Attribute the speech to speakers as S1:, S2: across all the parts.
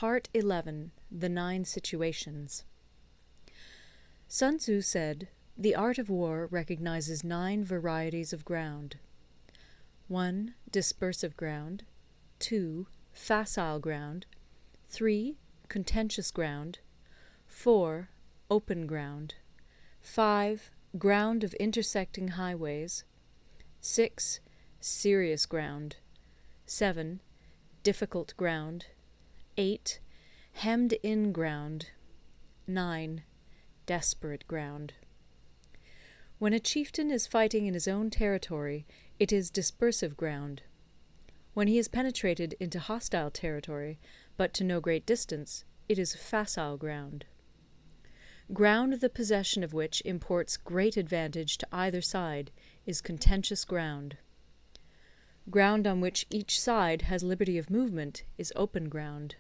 S1: Part 11. The 9 Situations. Sun Tzu said, "The art of war recognizes 9 varieties of ground. 1. Dispersive ground. 2. Facile ground. 3. Contentious ground. 4. Open ground. 5. Ground of intersecting highways. 6. Serious ground. 7. Difficult ground. 8. Hemmed-in ground. 9. Desperate ground." When a chieftain is fighting in his own territory, it is dispersive ground. When he has penetrated into hostile territory, but to no great distance, it is facile ground. Ground the possession of which imports great advantage to either side is contentious ground. Ground on which each side has liberty of movement is open ground.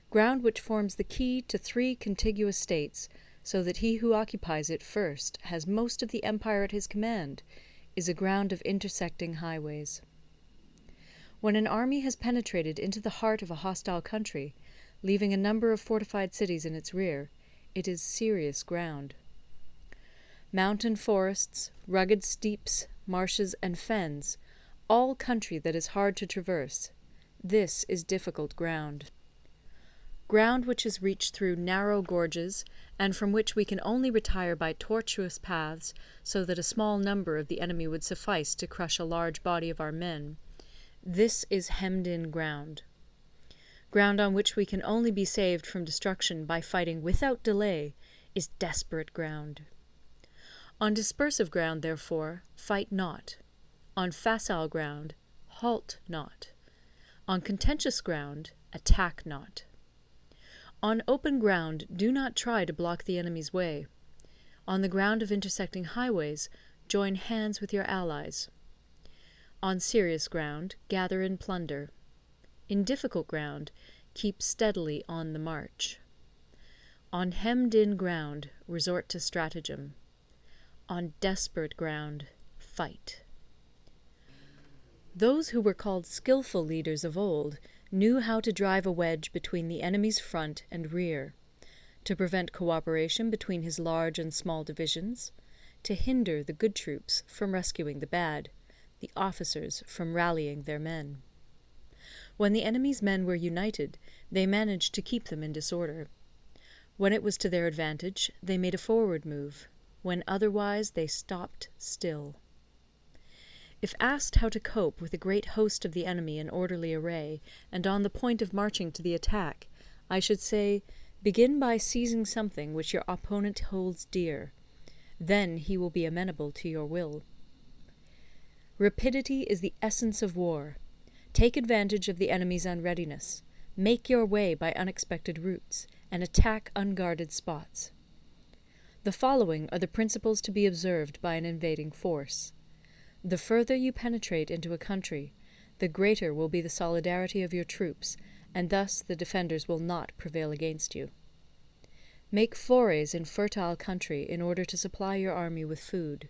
S1: Ground which forms the key to 3 contiguous states, so that he who occupies it first has most of the empire at his command, is a ground of intersecting highways. When an army has penetrated into the heart of a hostile country, leaving a number of fortified cities in its rear, it is serious ground. Mountain forests, rugged steeps, marshes, and fens, all country that is hard to traverse, this is difficult ground. Ground which is reached through narrow gorges, and from which we can only retire by tortuous paths, so that a small number of the enemy would suffice to crush a large body of our men, this is hemmed-in ground. Ground on which we can only be saved from destruction by fighting without delay is desperate ground. On dispersive ground, therefore, fight not. On facile ground, halt not. On contentious ground, attack not. On open ground, do not try to block the enemy's way. On the ground of intersecting highways, join hands with your allies. On serious ground, gather in plunder. In difficult ground, keep steadily on the march. On hemmed-in ground, resort to stratagem. On desperate ground, fight. Those who were called skilful leaders of old knew how to drive a wedge between the enemy's front and rear, to prevent cooperation between his large and small divisions, to hinder the good troops from rescuing the bad, the officers from rallying their men. When the enemy's men were united, they managed to keep them in disorder. When it was to their advantage, they made a forward move. When otherwise, they stopped still. If asked how to cope with a great host of the enemy in orderly array, and on the point of marching to the attack, I should say, begin by seizing something which your opponent holds dear. Then he will be amenable to your will. Rapidity is the essence of war. Take advantage of the enemy's unreadiness. Make your way by unexpected routes, and attack unguarded spots. The following are the principles to be observed by an invading force. The further you penetrate into a country, the greater will be the solidarity of your troops, and thus the defenders will not prevail against you. Make forays in fertile country in order to supply your army with food.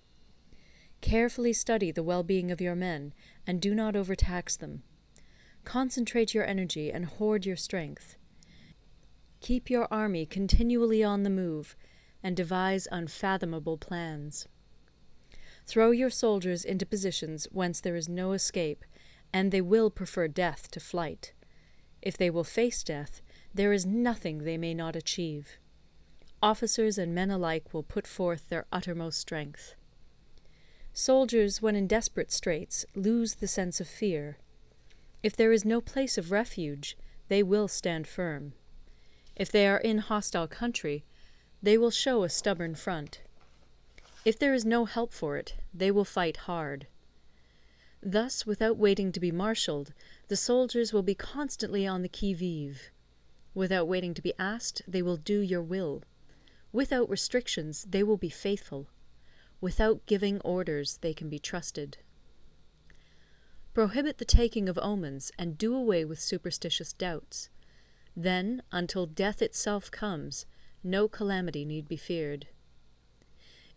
S1: Carefully study the well-being of your men, and do not overtax them. Concentrate your energy and hoard your strength. Keep your army continually on the move, and devise unfathomable plans. Throw your soldiers into positions whence there is no escape, and they will prefer death to flight. If they will face death, there is nothing they may not achieve. Officers and men alike will put forth their uttermost strength. Soldiers, when in desperate straits, lose the sense of fear. If there is no place of refuge, they will stand firm. If they are in hostile country, they will show a stubborn front. If there is no help for it, they will fight hard. Thus, without waiting to be marshalled, the soldiers will be constantly on the qui-vive. Without waiting to be asked, they will do your will. Without restrictions, they will be faithful. Without giving orders, they can be trusted. Prohibit the taking of omens, and do away with superstitious doubts. Then, until death itself comes, no calamity need be feared.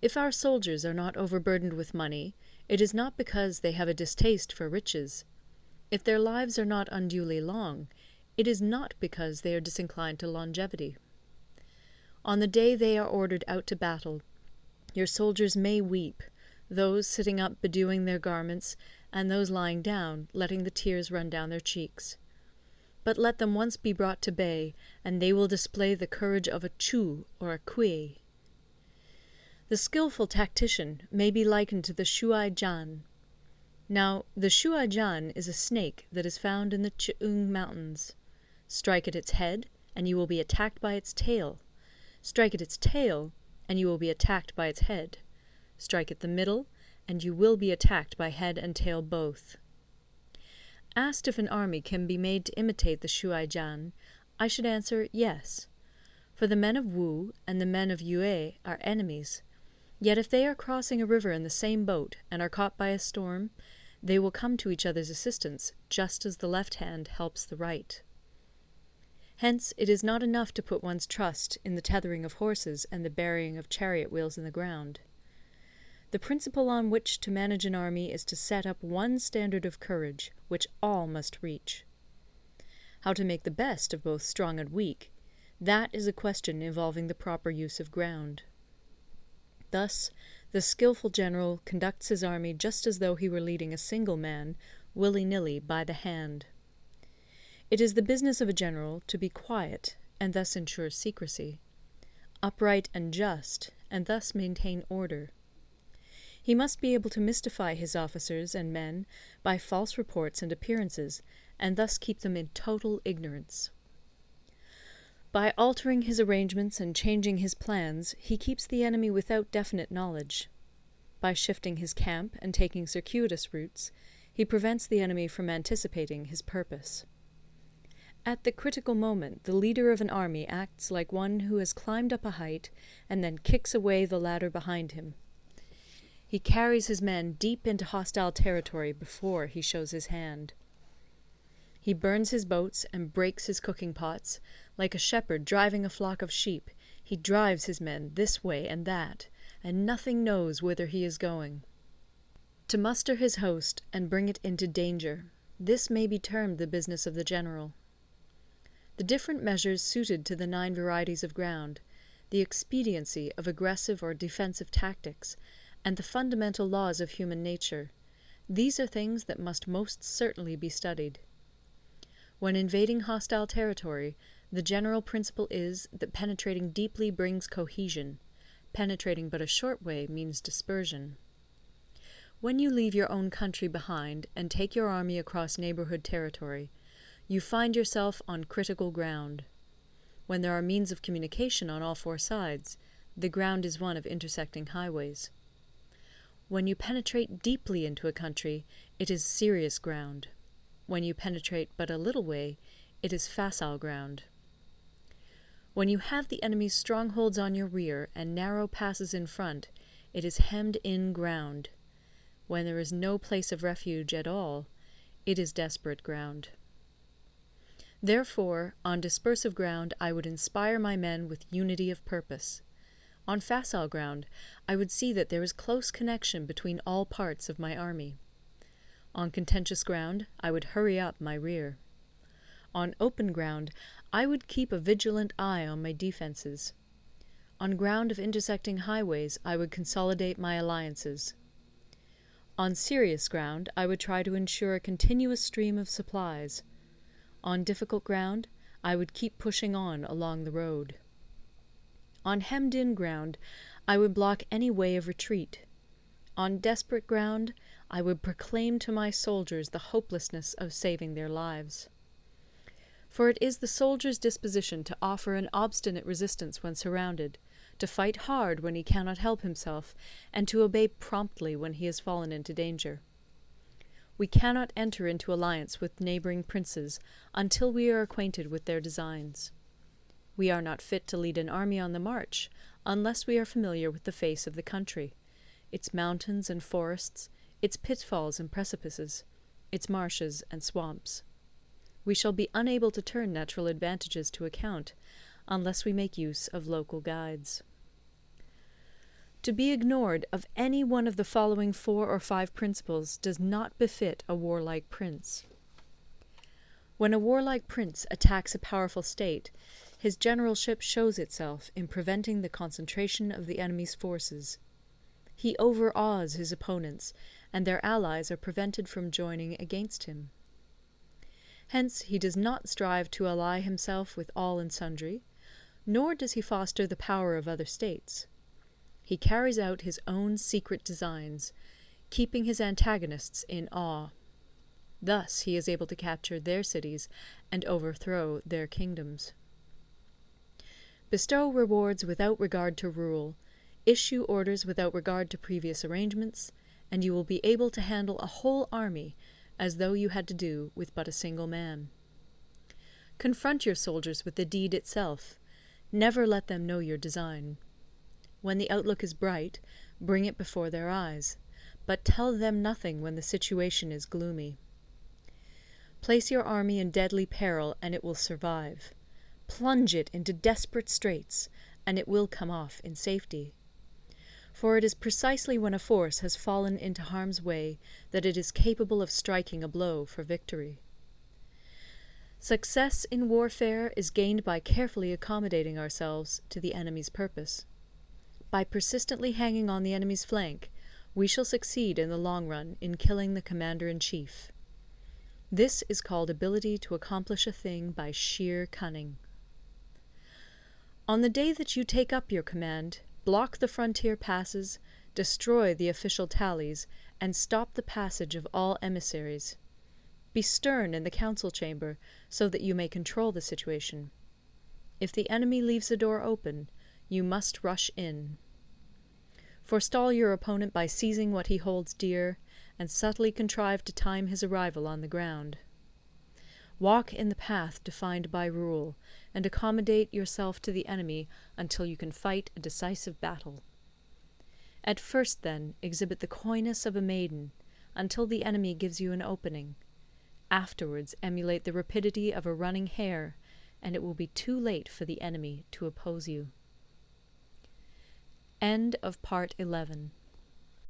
S1: If our soldiers are not overburdened with money, it is not because they have a distaste for riches. If their lives are not unduly long, it is not because they are disinclined to longevity. On the day they are ordered out to battle, your soldiers may weep, those sitting up bedewing their garments, and those lying down, letting the tears run down their cheeks. But let them once be brought to bay, and they will display the courage of a Chu or a Kui. The skilful tactician may be likened to the Shuai Jan. Now, the Shuai Jan is a snake that is found in the Ch'ung Mountains. Strike at its head, and you will be attacked by its tail. Strike at its tail, and you will be attacked by its head. Strike at the middle, and you will be attacked by head and tail both. Asked if an army can be made to imitate the Shuai Jan, I should answer yes. For the men of Wu and the men of Yue are enemies. Yet if they are crossing a river in the same boat and are caught by a storm, they will come to each other's assistance, just as the left hand helps the right. Hence, it is not enough to put one's trust in the tethering of horses and the burying of chariot wheels in the ground. The principle on which to manage an army is to set up one standard of courage, which all must reach. How to make the best of both strong and weak, that is a question involving the proper use of ground. Thus, the skilful general conducts his army just as though he were leading a single man, willy-nilly, by the hand. It is the business of a general to be quiet, and thus ensure secrecy, upright and just, and thus maintain order. He must be able to mystify his officers and men by false reports and appearances, and thus keep them in total ignorance. By altering his arrangements and changing his plans, he keeps the enemy without definite knowledge. By shifting his camp and taking circuitous routes, he prevents the enemy from anticipating his purpose. At the critical moment, the leader of an army acts like one who has climbed up a height and then kicks away the ladder behind him. He carries his men deep into hostile territory before he shows his hand. He burns his boats and breaks his cooking pots. Like a shepherd driving a flock of sheep, he drives his men this way and that, and nothing knows whither he is going. To muster his host and bring it into danger, this may be termed the business of the general. The different measures suited to the 9 varieties of ground, the expediency of aggressive or defensive tactics, and the fundamental laws of human nature, these are things that must most certainly be studied. When invading hostile territory, the general principle is that penetrating deeply brings cohesion. Penetrating but a short way means dispersion. When you leave your own country behind and take your army across neighborhood territory, you find yourself on critical ground. When there are means of communication on all 4 sides, the ground is one of intersecting highways. When you penetrate deeply into a country, it is serious ground. When you penetrate but a little way, it is facile ground. When you have the enemy's strongholds on your rear and narrow passes in front, it is hemmed-in ground. When there is no place of refuge at all, it is desperate ground. Therefore, on dispersive ground I would inspire my men with unity of purpose. On facile ground, I would see that there is close connection between all parts of my army. On contentious ground, I would hurry up my rear. On open ground, I would keep a vigilant eye on my defences. On ground of intersecting highways, I would consolidate my alliances. On serious ground, I would try to ensure a continuous stream of supplies. On difficult ground, I would keep pushing on along the road. On hemmed-in ground, I would block any way of retreat. On desperate ground, I would proclaim to my soldiers the hopelessness of saving their lives. For it is the soldier's disposition to offer an obstinate resistance when surrounded, to fight hard when he cannot help himself, and to obey promptly when he has fallen into danger. We cannot enter into alliance with neighbouring princes until we are acquainted with their designs. We are not fit to lead an army on the march unless we are familiar with the face of the country, its mountains and forests, its pitfalls and precipices, its marshes and swamps. We shall be unable to turn natural advantages to account unless we make use of local guides. To be ignored of any one of the following 4 or 5 principles does not befit a warlike prince. When a warlike prince attacks a powerful state, his generalship shows itself in preventing the concentration of the enemy's forces. He overawes his opponents, and their allies are prevented from joining against him. Hence he does not strive to ally himself with all and sundry, nor does he foster the power of other states. He carries out his own secret designs, keeping his antagonists in awe. Thus he is able to capture their cities and overthrow their kingdoms. Bestow rewards without regard to rule, issue orders without regard to previous arrangements, and you will be able to handle a whole army as though you had to do with but a single man. Confront your soldiers with the deed itself. Never let them know your design. When the outlook is bright, bring it before their eyes, but tell them nothing when the situation is gloomy. Place your army in deadly peril, and it will survive. Plunge it into desperate straits, and it will come off in safety. For it is precisely when a force has fallen into harm's way that it is capable of striking a blow for victory. Success in warfare is gained by carefully accommodating ourselves to the enemy's purpose. By persistently hanging on the enemy's flank, we shall succeed in the long run in killing the commander-in-chief. This is called ability to accomplish a thing by sheer cunning. On the day that you take up your command, block the frontier passes, destroy the official tallies, and stop the passage of all emissaries. Be stern in the council chamber, so that you may control the situation. If the enemy leaves the door open, you must rush in. Forestall your opponent by seizing what he holds dear, and subtly contrive to time his arrival on the ground. Walk in the path defined by rule, and accommodate yourself to the enemy until you can fight a decisive battle. At first, then, exhibit the coyness of a maiden, until the enemy gives you an opening. Afterwards emulate the rapidity of a running hare, and it will be too late for the enemy to oppose you. End of Part 11.